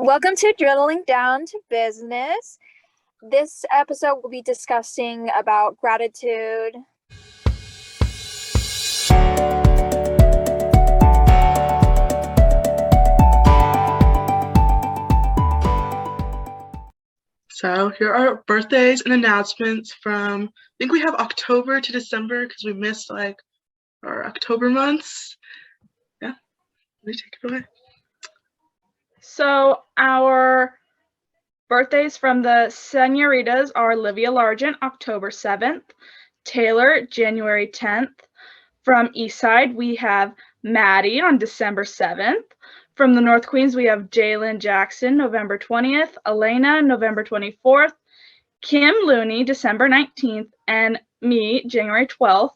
Welcome to Drilling Down to Business. This episode will be discussing about gratitude. So here are birthdays and announcements from, I think we have October to December because we missed like our October months. Yeah, let me take it away. So our birthdays from the senoritas are Olivia Largent, October 7th, Taylor, January 10th. From Eastside, we have Maddie on December 7th. From the North Queens, we have Jalen Jackson, November 20th, Elena, November 24th, Kim Looney, December 19th, and me, January 12th.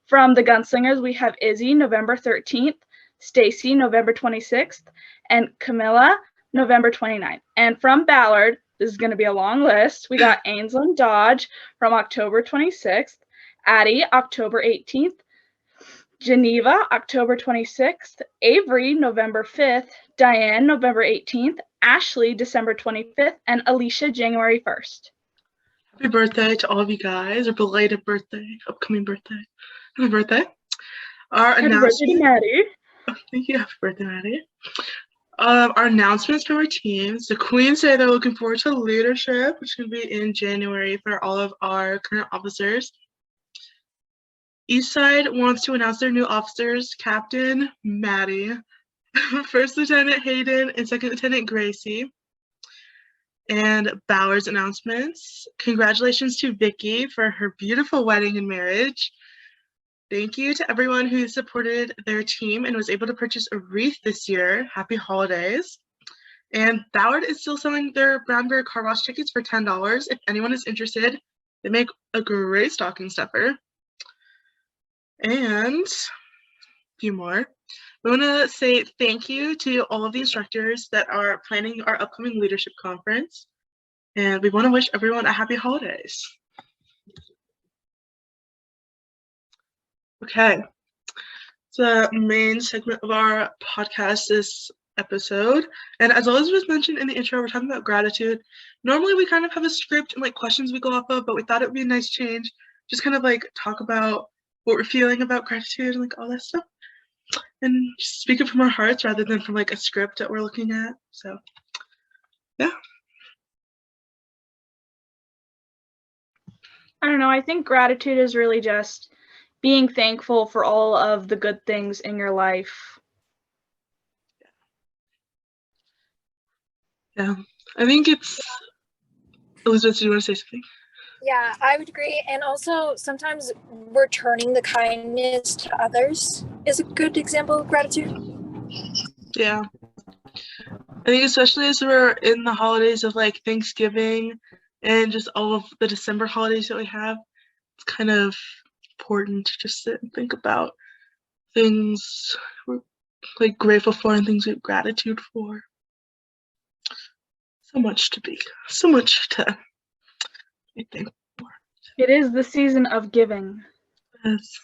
From the Gunslingers, we have Izzy, November 13th, Stacy, November 26th, and Camilla, November 29th. And from Ballard, this is going to be a long list, we got Ainsland Dodge from October 26th, Addie, October 18th, Geneva, October 26th, Avery, November 5th, Diane, November 18th, Ashley, December 25th, and Alicia, January 1st. Happy birthday to all of you guys, or belated birthday, upcoming birthday. Happy birthday. Happy birthday to Maddie. Oh, thank you. Happy birthday, Maddie. Our announcements from our teams. The Queens say they're looking forward to leadership, which will be in January for all of our current officers. Eastside wants to announce their new officers, Captain Maddie, First Lieutenant Hayden, and Second Lieutenant Gracie. And Ballard's announcements. Congratulations to Vicky for her beautiful wedding and marriage. Thank you to everyone who supported their team and was able to purchase a wreath this year. Happy holidays. And Ballard is still selling their Brown Bear car wash tickets for $10. If anyone is interested, they make a great stocking stuffer. And a few more. We want to say thank you to all of the instructors that are planning our upcoming leadership conference. And we want to wish everyone a happy holidays. Okay. The main segment of our podcast this episode. And as always was mentioned in the intro, we're talking about gratitude. Normally we kind of have a script and like questions we go off of, but we thought it would be a nice change. Just kind of like talk about what we're feeling about gratitude and like all that stuff. And just speak it from our hearts rather than from like a script that we're looking at. So yeah. I don't know, I think gratitude is really just being thankful for all of the good things in your life. Yeah, I think it's, Elizabeth, do you want to say something? Yeah, I would agree. And also sometimes returning the kindness to others is a good example of gratitude. Yeah. I think especially as we're in the holidays of like Thanksgiving and just all of the December holidays that we have, it's kind of important to just sit and think about things we're like grateful for and things we have gratitude for. So much to be thankful for. It is the season of giving. Yes.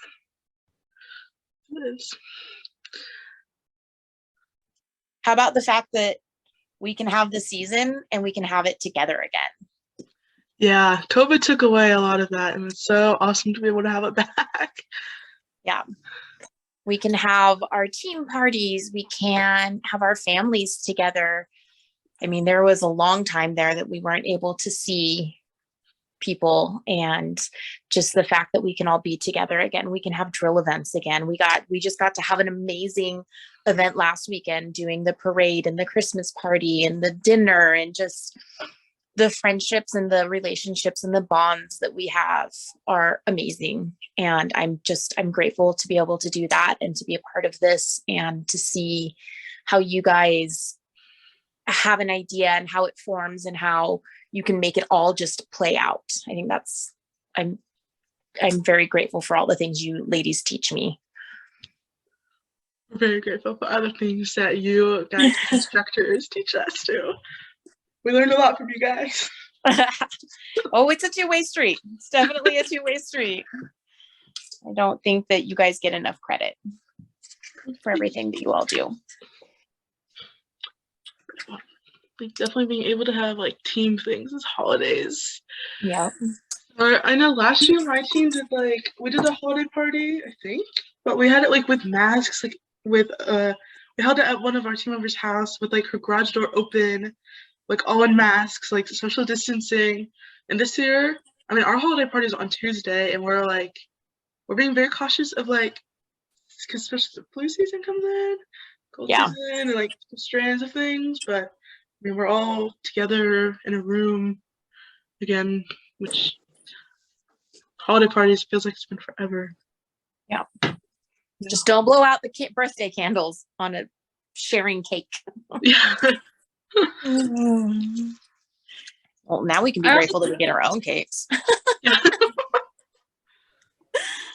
It is. How about the fact that we can have the season and we can have it together again? Yeah, COVID took away a lot of that, and it's so awesome to be able to have it back. Yeah. We can have our team parties. We can have our families together. I mean, there was a long time there that we weren't able to see people, and just the fact that we can all be together again. We can have drill events again. We just got to have an amazing event last weekend, doing the parade and the Christmas party and the dinner, and just the friendships and the relationships and the bonds that we have are amazing. And I'm grateful to be able to do that and to be a part of this and to see how you guys have an idea and how it forms and how you can make it all just play out. I think I'm very grateful for all the things you ladies teach me. We're very grateful for other things that you guys as instructors teach us too. We learned a lot from you guys. Oh, it's a two-way street. It's definitely a two-way street. I don't think that you guys get enough credit for everything that you all do. like definitely being able to have like team things as holidays. Yeah. Or I know last year my team did like we did a holiday party, I think, but we had it like with masks, like with we held it at one of our team members' house with like her garage door open, like all in masks, like social distancing. And this year, I mean, our holiday party is on Tuesday, and we're being very cautious of like, because especially the flu season comes in, cold Yeah. season, and like strands of things. But I mean, we're all together in a room again, which holiday parties feels like it's been forever. Just don't blow out the birthday candles on a sharing cake. Yeah. Well, now we can be I also- grateful that we get our own cakes. Yeah.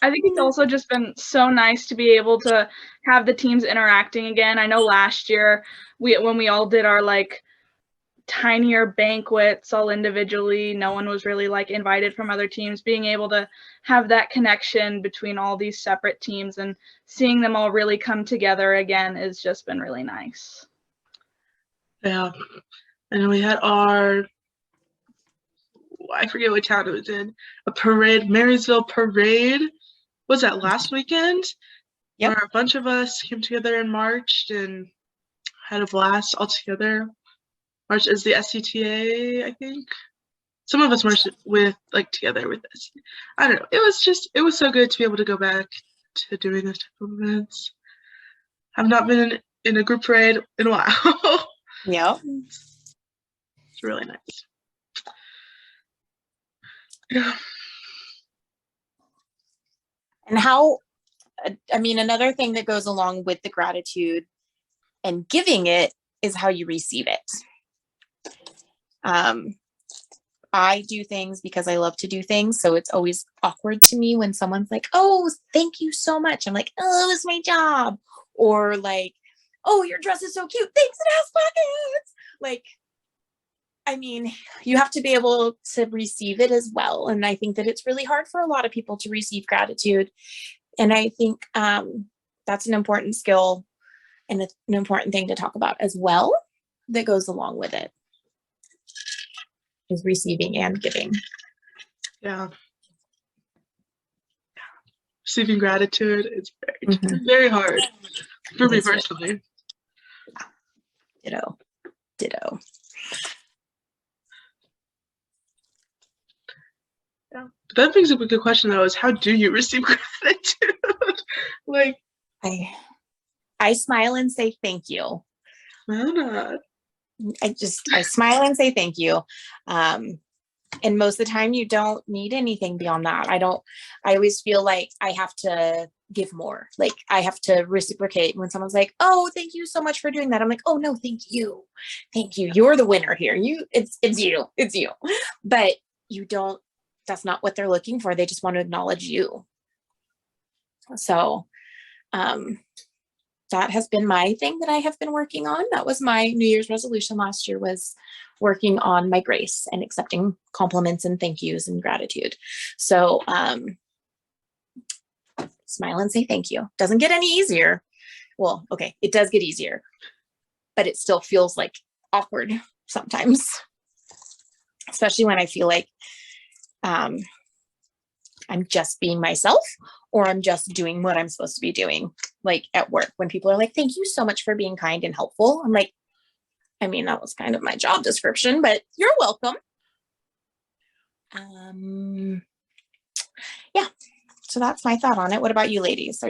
I think it's also just been so nice to be able to have the teams interacting again. I know last year when we all did our like tinier banquets all individually, no one was really like invited from other teams. Being able to have that connection between all these separate teams and seeing them all really come together again has just been really nice. Yeah. And we had I forget what town it was in, a parade, Marysville parade. Was that last weekend? Yep. Where a bunch of us came together and marched and had a blast all together. Marched as the SCTA, I think. Some of us marched with, like, together with us. I don't know. It was so good to be able to go back to doing this type of events. I've not been in a group parade in a while. Yep. It's really nice. Yeah. And another thing that goes along with the gratitude and giving it is how you receive it. I do things because I love to do things. So it's always awkward to me when someone's like, oh, thank you so much. I'm like, oh, it was my job. Or like, oh, your dress is so cute. Thanks, it has pockets. Like, I mean, you have to be able to receive it as well. And I think that it's really hard for a lot of people to receive gratitude. And I think that's an important skill and an important thing to talk about as well that goes along with it, is receiving and giving. Yeah. Receiving gratitude is very, Mhm. very hard for It me is very- personally. Ditto. But that brings up a good question though, is how do you receive gratitude? Like, I smile and say thank you. why not? I smile and say thank you. And most of the time you don't need anything beyond that. I always feel like I have to give more. Like I have to reciprocate when someone's like, oh, thank you so much for doing that. I'm like, oh no, thank you. Thank you. You're the winner here. It's you. But that's not what they're looking for. They just want to acknowledge you. So, that has been my thing that I have been working on. That was my New Year's resolution last year, was working on my grace and accepting compliments and thank yous and gratitude. So smile and say thank you. Doesn't get any easier. Well, okay, it does get easier, but it still feels like awkward sometimes, especially when I feel like I'm just being myself, or I'm just doing what I'm supposed to be doing, like at work, when people are like, thank you so much for being kind and helpful. I'm like, I mean, that was kind of my job description, but you're welcome. Yeah, so that's my thought on it. What about you ladies? Are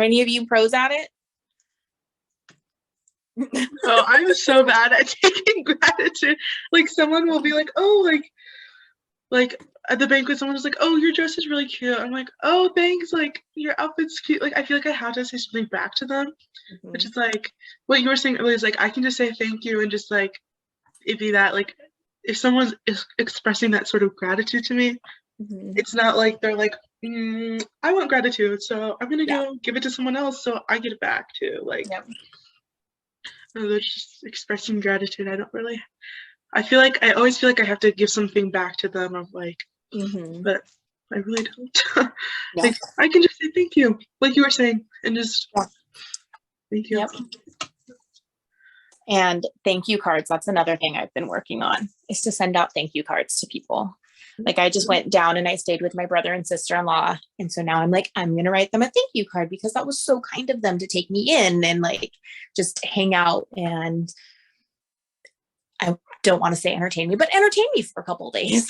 any of you pros at it? Oh, I'm so bad at taking gratitude. Like someone will be like, oh, like at the banquet, someone was like, oh, your dress is really cute. I'm like, oh, thanks. Like your outfit's cute. Like I feel like I have to say something back to them, which is like what you were saying earlier, is like I can just say thank you and just like it be that. Like if someone's expressing that sort of gratitude to me, it's not like they're like, I want gratitude, so I'm gonna go give it to someone else so I get it back too. Like they're just expressing gratitude. I always feel like I have to give something back to them of like, but I really don't. Like I can just say thank you, like you were saying, and just thank you. And thank you cards. That's another thing I've been working on, is to send out thank you cards to people. Like I just went down and I stayed with my brother and sister-in-law. And so now I'm like, I'm going to write them a thank you card because that was so kind of them to take me in and like just hang out. And I don't want to say entertain me, but entertain me for a couple of days.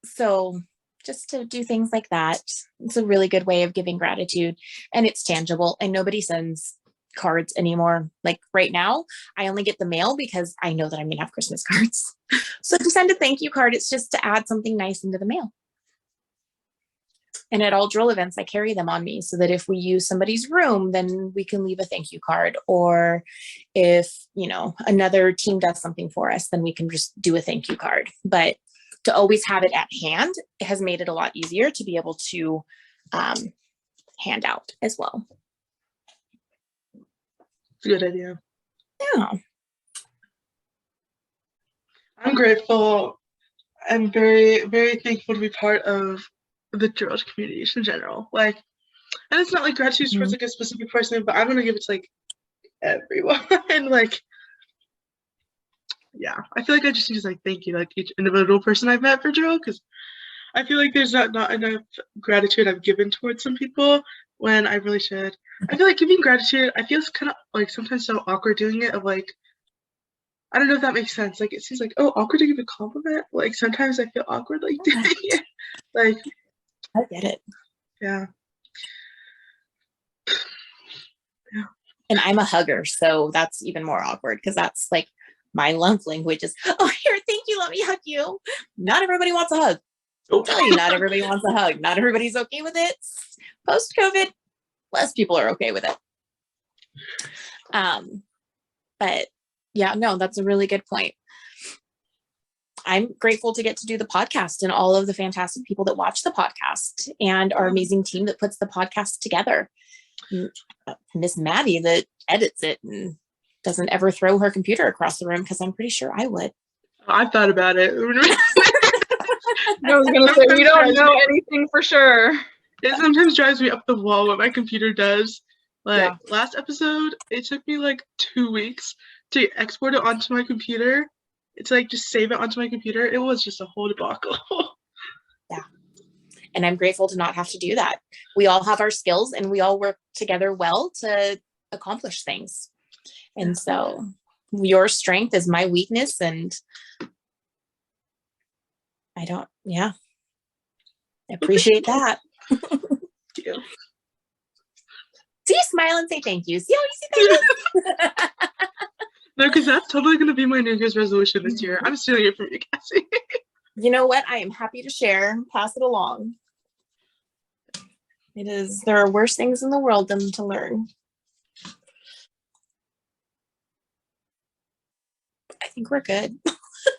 So just to do things like that, it's a really good way of giving gratitude, and it's tangible, and nobody sends cards anymore. Like right now, I only get the mail because I know that I'm gonna have Christmas cards. So to send a thank you card, it's just to add something nice into the mail. And at all drill events, I carry them on me so that if we use somebody's room, then we can leave a thank you card. Or if, you know, another team does something for us, then we can just do a thank you card. But to always have it at hand, it has made it a lot easier to be able to hand out as well. It's a good idea. Yeah. I'm grateful. I'm very, very thankful to be part of the drill community in general. Like, and it's not like gratitude towards like a specific person, but I'm gonna give it to like everyone. And like, yeah, I feel like I just need to like thank you like each individual person I've met for drill, because I feel like there's not enough gratitude I've given towards some people when I really should. I feel like giving gratitude, I feel it's kind of like sometimes so awkward doing it, of like, I don't know if that makes sense. Like it seems like, oh, awkward to give a compliment. Like sometimes I feel awkward like doing it. Like I get it. yeah. And I'm a hugger, so that's even more awkward because that's like my love language is, oh, here, thank you, let me hug you. Not everybody wants a hug. I'll tell you, not everybody wants a hug. Not everybody's okay with it. Post-COVID, less people are okay with it. But yeah, no, that's a really good point. I'm grateful to get to do the podcast and all of the fantastic people that watch the podcast and our amazing team that puts the podcast together. Miss Maddie that edits it and doesn't ever throw her computer across the room, because I'm pretty sure I would. I thought about it. I was gonna say we don't know anything for sure. It sometimes drives me up the wall what my computer does. Like Yeah. last episode, it took me like 2 weeks to export it onto my computer. It's like just save it onto my computer. It was just a whole debacle. And I'm grateful to not have to do that. We all have our skills and we all work together well to accomplish things. And so your strength is my weakness, and I appreciate that. Yeah. See, smile and say thank you. See how easy that is? No, because that's totally going to be my New Year's resolution this year. I'm stealing it from you, Cassie. You know what? I am happy to share, pass it along. There are worse things in the world than to learn. I think we're good.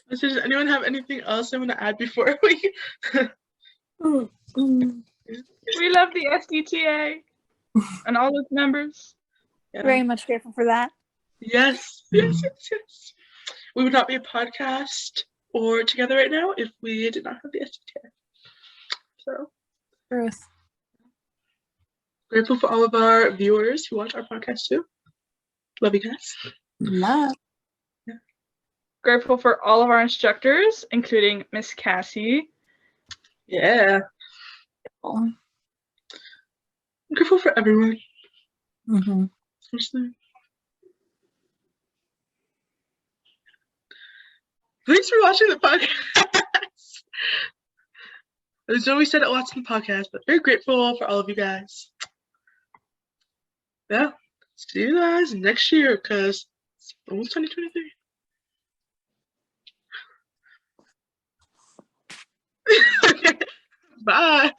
Does anyone have anything else they want to add before we? We love the SDTA and all its members. Yeah. Very much grateful for that. Yes. We would not be a podcast or together right now if we did not have the SDTA. So Truth. grateful for all of our viewers who watch our podcast too. Love you guys. Love. Grateful for all of our instructors, including Miss Cassie. Yeah. I'm grateful for everyone. Mm-hmm. Seriously. Thanks for watching the podcast. I know we said it lots in the podcast, but very grateful for all of you guys. Yeah, see you guys next year, because it's almost 2023. Okay. Bye.